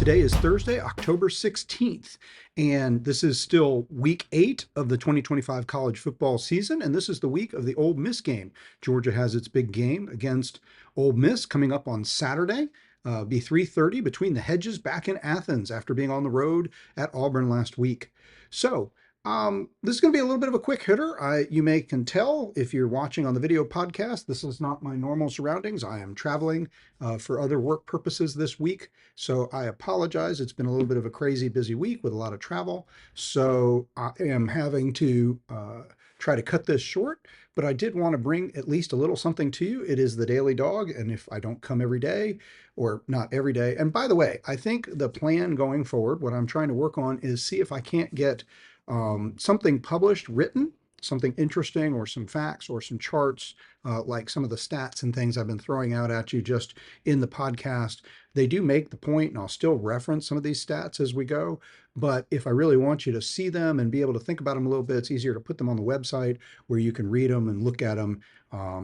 Today is Thursday, October 16th, and this is still week 8 of the 2025 college football season, and this is the week of the Ole Miss game. Georgia has its big game against Ole Miss coming up on Saturday. Be 3:30 between the hedges back in Athens after being on the road at Auburn last week. So, this is going to be a little bit of a quick hitter. You can tell if you're watching on the video podcast, this is not my normal surroundings. I am traveling for other work purposes this week. So I apologize. It's been a little bit of a crazy busy week with a lot of travel. So I am having to try to cut this short, but I did want to bring at least a little something to you. It is the Daily Dawg, and if I don't come every day, or not every day, and by the way, I think the plan going forward, what I'm trying to work on is see if I can't get something published, written, something interesting, or some facts or some charts, like some of the stats and things I've been throwing out at you just in the podcast. They do make the point, and I'll still reference some of these stats as we go. But if I really want you to see them and be able to think about them a little bit, it's easier to put them on the website where you can read them and look at them.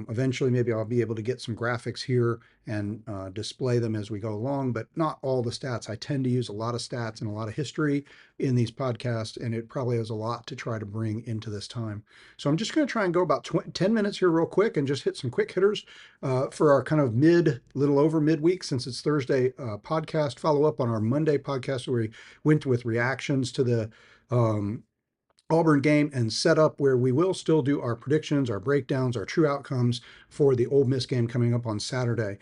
Eventually, maybe I'll be able to get some graphics here and display them as we go along, but not all the stats. I tend to use a lot of stats and a lot of history in these podcasts, and it probably has a lot to try to bring into this time. So I'm just going to try and go about 10 minutes here real quick and just hit some quick hitters for our kind of little over midweek, since it's Thursday podcast. Follow up on our Monday podcast where we went with reactions to the Auburn game and set up where we will still do our predictions, our breakdowns, our true outcomes for the Ole Miss game coming up on Saturday.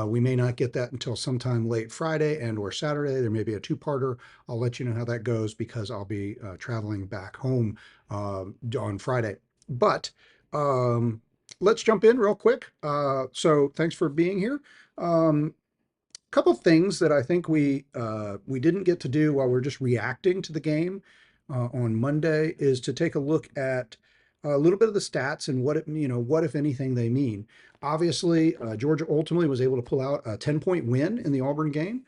We may not get that until sometime late Friday and or Saturday. There may be a two-parter. I'll let you know how that goes because I'll be traveling back home on Friday. But let's jump in real quick. So thanks for being here. Couple things that I think we didn't get to do while we're just reacting to the game on Monday is to take a look at a little bit of the stats and what what if anything they mean. Obviously, Georgia ultimately was able to pull out a 10-point win in the Auburn game.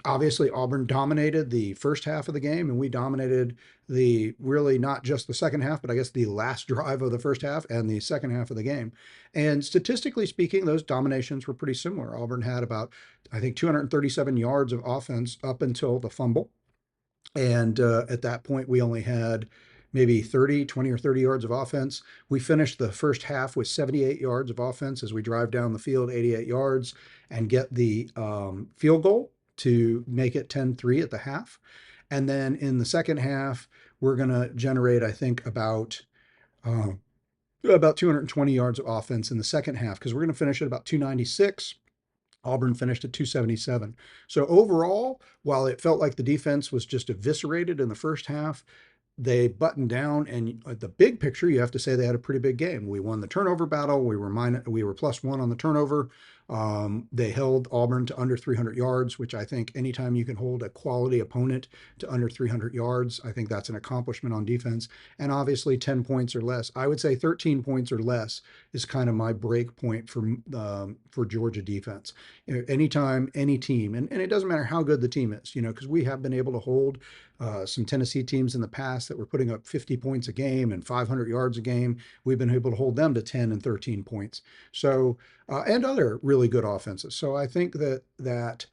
Obviously, Auburn dominated the first half of the game, and we dominated really not just the second half, but I guess the last drive of the first half and the second half of the game. And statistically speaking, those dominations were pretty similar. Auburn had about, I think, 237 yards of offense up until the fumble. And at that point, we only had maybe 20 or 30 yards of offense. We finished the first half with 78 yards of offense as we drive down the field, 88 yards, and get the field goal to make it 10-3 at the half. And then in the second half, we're going to generate, I think, about 220 yards of offense in the second half, because we're going to finish at about 296. Auburn finished at 277. So overall, while it felt like the defense was just eviscerated in the first half, they buttoned down, and the big picture, you have to say they had a pretty big game. We won the turnover battle. We were +1 on the turnover. They held Auburn to under 300 yards, which I think anytime you can hold a quality opponent to under 300 yards, I think that's an accomplishment on defense. And obviously 10 points or less. I would say 13 points or less is kind of my break point for Georgia defense. Anytime any team, and it doesn't matter how good the team is, because we have been able to hold some Tennessee teams in the past that were putting up 50 points a game and 500 yards a game. We've been able to hold them to 10 and 13 points. So, and other really good offenses. So I think that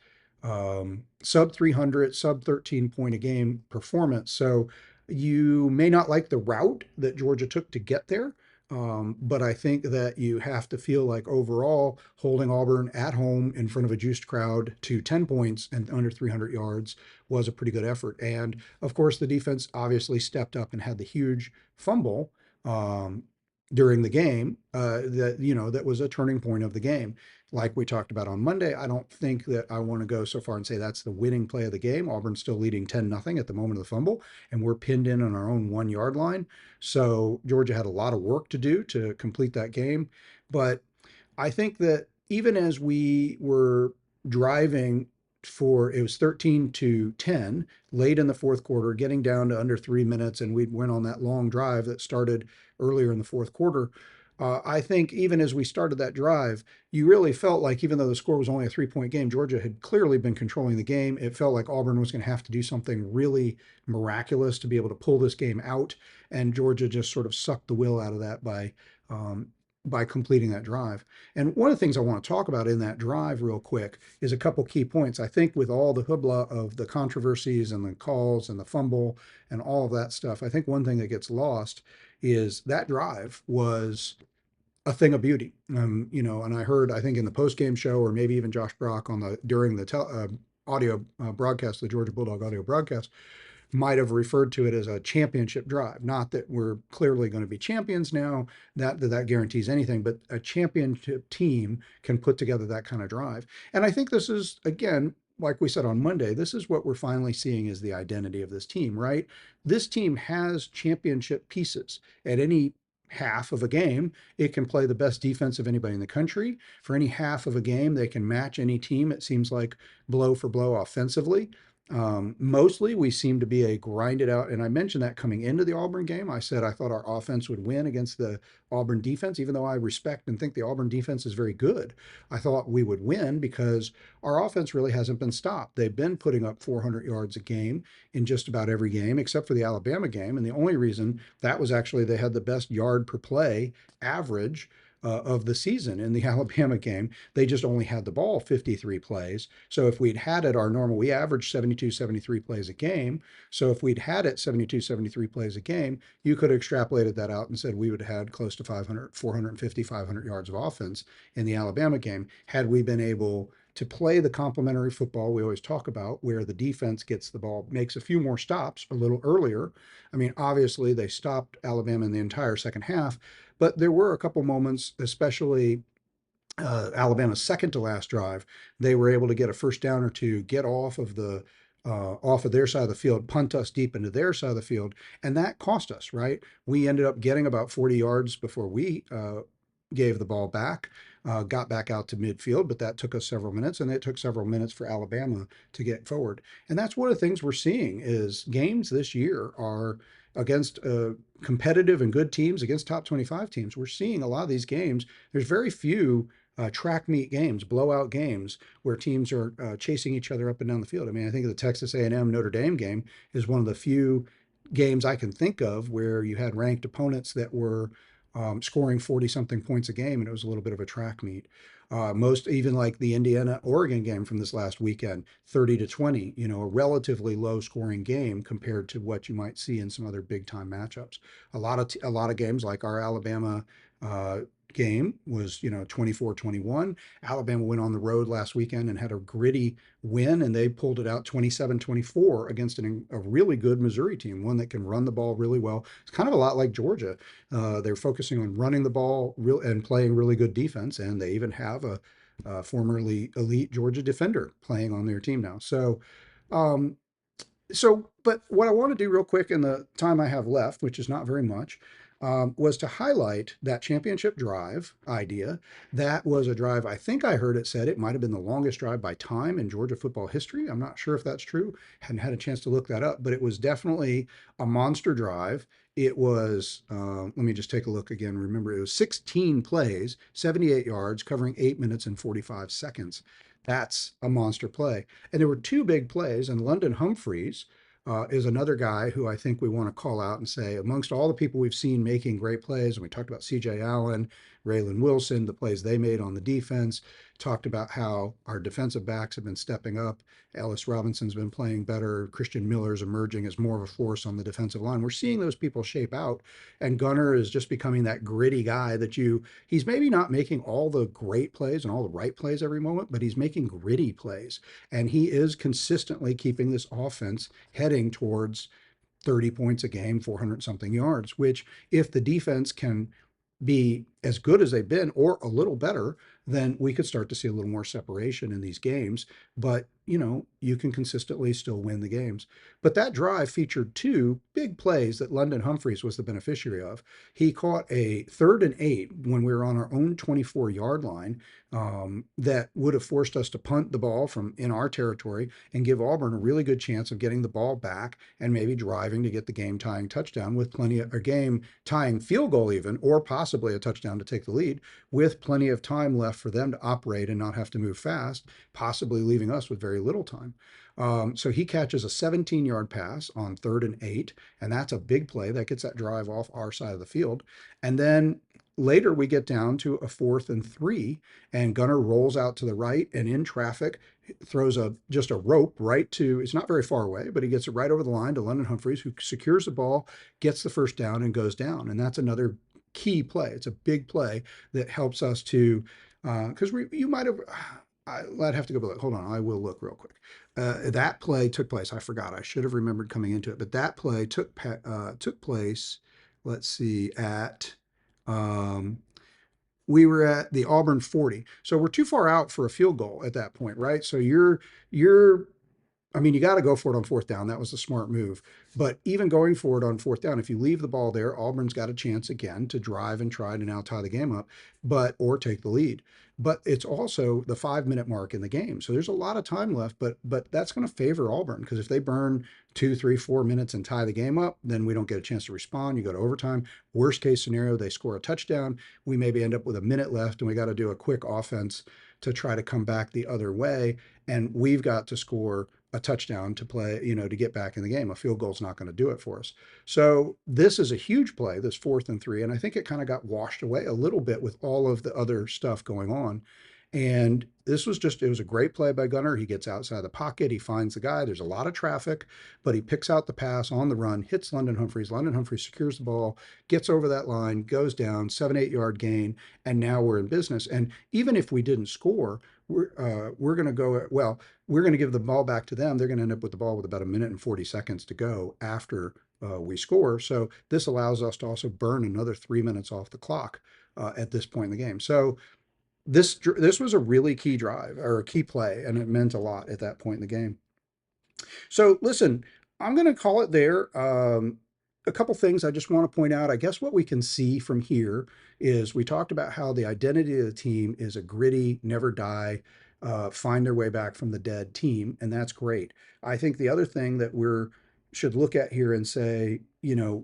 sub 300, sub 13 point a game performance. So you may not like the route that Georgia took to get there. But I think that you have to feel like overall holding Auburn at home in front of a juiced crowd to 10 points and under 300 yards was a pretty good effort. And of course, the defense obviously stepped up and had the huge fumble during the game that was a turning point of the game. Like we talked about on Monday, I don't think that I want to go so far and say that's the winning play of the game. Auburn's still leading 10-0 at the moment of the fumble, and we're pinned in on our own 1-yard line. So Georgia had a lot of work to do to complete that game. But I think that even as we were driving it was 13-10 late in the fourth quarter, getting down to under 3 minutes, and we went on that long drive that started earlier in the fourth quarter. I think even as we started that drive, you really felt like, even though the score was only a 3-point game, Georgia had clearly been controlling the game. It felt like Auburn was going to have to do something really miraculous to be able to pull this game out, and Georgia just sort of sucked the will out of that by by completing that drive. And one of the things I want to talk about in that drive real quick is a couple key points. I think with all the hoopla of the controversies and the calls and the fumble and all of that stuff, I think one thing that gets lost is that drive was a thing of beauty. And I heard, I think in the post game show, or maybe even Josh Brock on the during the audio broadcast, the Georgia Bulldog audio broadcast, might have referred to it as a championship drive. Not that we're clearly going to be champions now, that guarantees anything, but a championship team can put together that kind of drive. And I think this is, again, like we said on Monday, this is what we're finally seeing is the identity of this team, right? This team has championship pieces. At any half of a game, it can play the best defense of anybody in the country. For any half of a game, they can match any team, it seems like, blow for blow offensively. Mostly, we seem to be a grinded out, and I mentioned that coming into the Auburn game. I said I thought our offense would win against the Auburn defense, even though I respect and think the Auburn defense is very good. I thought we would win because our offense really hasn't been stopped. They've been putting up 400 yards a game in just about every game, except for the Alabama game. And the only reason that was actually they had the best yard per play average of the season in the Alabama game. They just only had the ball 53 plays. So if we'd had it our normal, we averaged 72, 73 plays a game. So if we'd had it 72, 73 plays a game, you could have extrapolated that out and said we would have had close to 500, 450, 500 yards of offense in the Alabama game had we been able to play the complementary football we always talk about, where the defense gets the ball, makes a few more stops a little earlier. I mean, obviously, they stopped Alabama in the entire second half, but there were a couple moments, especially Alabama's second to last drive, they were able to get a first down or two, get off of their side of the field, punt us deep into their side of the field, and that cost us. Right, we ended up getting about 40 yards before we gave the ball back, got back out to midfield, but that took us several minutes, and it took several minutes for Alabama to get forward. And that's one of the things we're seeing is games this year are against competitive and good teams, against top 25 teams. We're seeing a lot of these games. There's very few track meet games, blowout games, where teams are chasing each other up and down the field. I mean, I think the Texas A&M Notre Dame game is one of the few games I can think of where you had ranked opponents that were scoring 40 something points a game, and it was a little bit of a track meet. Most, even like the Indiana Oregon game from this last weekend, 30-20, a relatively low scoring game compared to what you might see in some other big time matchups. A lot of games like our Alabama uh, game was 24-21. Alabama went on the road last weekend and had a gritty win, and they pulled it out 27-24 against a really good Missouri team, one that can run the ball really well. It's kind of a lot like Georgia. They're focusing on running the ball and playing really good defense, and they even have a formerly elite Georgia defender playing on their team now. Um, but what I want to do real quick in the time I have left, which is not very much, was to highlight that championship drive idea. That was a drive, I think I heard it said it might have been the longest drive by time in Georgia football history. I'm not sure if that's true. Hadn't had a chance to look that up, but it was definitely a monster drive. It was, let me just take a look again. Remember, it was 16 plays, 78 yards, covering 8 minutes and 45 seconds. That's a monster play. And there were two big plays, and London Humphreys is another guy who I think we want to call out and say, amongst all the people we've seen making great plays, and we talked about CJ Allen, Raylan Wilson, the plays they made on the defense, talked about how our defensive backs have been stepping up. Ellis Robinson's been playing better. Christian Miller's emerging as more of a force on the defensive line. We're seeing those people shape out, and Gunner is just becoming that gritty guy he's maybe not making all the great plays and all the right plays every moment, but he's making gritty plays. And he is consistently keeping this offense heading towards 30 points a game, 400 something yards, which if the defense can be as good as they've been or a little better, then we could start to see a little more separation in these games. But, you can consistently still win the games. But that drive featured two big plays that London Humphreys was the beneficiary of. He caught a 3rd and 8 when we were on our own 24-yard line that would have forced us to punt the ball from in our territory and give Auburn a really good chance of getting the ball back and maybe driving to get the game tying touchdown with plenty of a game tying field goal even, or possibly a touchdown to take the lead with plenty of time left for them to operate and not have to move fast, possibly leaving us with very little time. So he catches a 17-yard pass on 3rd and 8, and that's a big play that gets that drive off our side of the field. And then later we get down to a 4th and 3, and Gunner rolls out to the right and in traffic throws just a rope right to, it's not very far away, but he gets it right over the line to London Humphreys, who secures the ball, gets the first down, and goes down. And that's another key play. It's a big play that helps us to, because you might have, I'd have to go look. Hold on, I will look real quick. That play took place. I forgot. I should have remembered coming into it, but that play took place. Let's see, at um, we were at the Auburn 40. So we're too far out for a field goal at that point, right? So you're I mean, you got to go for it on 4th down. That was the smart move. But even going for it on 4th down, if you leave the ball there, Auburn's got a chance again to drive and try to now tie the game up, or take the lead. But it's also the 5-minute mark in the game, so there's a lot of time left. But that's going to favor Auburn, because if they burn 2, 3, 4 minutes and tie the game up, then we don't get a chance to respond. You go to overtime. Worst case scenario, they score a touchdown. We maybe end up with a minute left, and we got to do a quick offense to try to come back the other way, and we've got to score a touchdown to play, to get back in the game. A field goal is not going to do it for us. So this is a huge play, this 4th and 3, and I think it kind of got washed away a little bit with all of the other stuff going on. And this was it was a great play by Gunner. He gets outside the pocket, he finds the guy. There's a lot of traffic, but he picks out the pass on the run, hits London Humphreys. London Humphreys secures the ball, gets over that line, goes down, 7, 8 yard gain, and now we're in business. And even if we didn't score, we're going to go, well, we're going to give the ball back to them. They're going to end up with the ball with about 1 minute and 40 seconds to go after we score. So this allows us to also burn another 3 minutes off the clock at this point in the game. So this was a really key drive, or a key play, and it meant a lot at that point in the game. So listen, I'm going to call it there. A couple things I just want to point out. I guess what we can see from here is we talked about how the identity of the team is a gritty, never die, find their way back from the dead team, and that's great. I think the other thing that we're should look at here and say,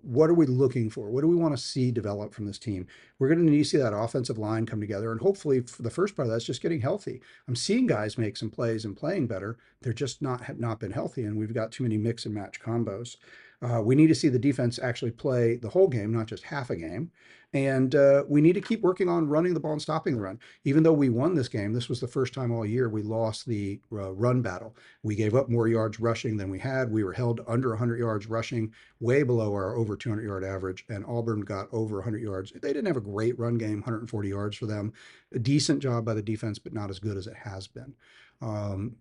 what are we looking for? What do we want to see develop from this team? We're going to need to see that offensive line come together. And hopefully, for the first part of that's just getting healthy. I'm seeing guys make some plays and playing better. They're just have not been healthy, and we've got too many mix and match combos. We need to see the defense actually play the whole game, not just half a game. And we need to keep working on running the ball and stopping the run. Even though we won this game, this was the first time all year we lost the run battle. We gave up more yards rushing than we had. We were held under 100 yards rushing, way below our over 200-yard average, and Auburn got over 100 yards. They didn't have a great run game, 140 yards for them. A decent job by the defense, but not as good as it has been.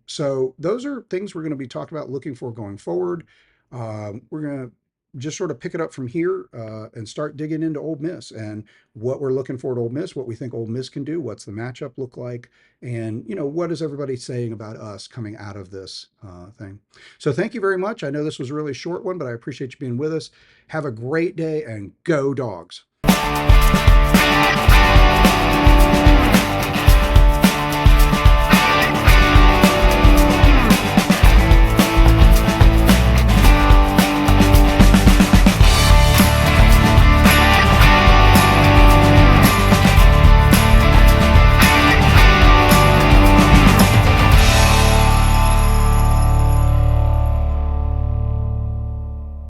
So those are things we're going to be talking about, looking for going forward. We're going to just sort of pick it up from here and start digging into Ole Miss and what we're looking for at Ole Miss, what we think Ole Miss can do, what's the matchup look like, and what is everybody saying about us coming out of this thing. So thank you very much. I know this was a really short one, but I appreciate you being with us. Have a great day, and go Dogs.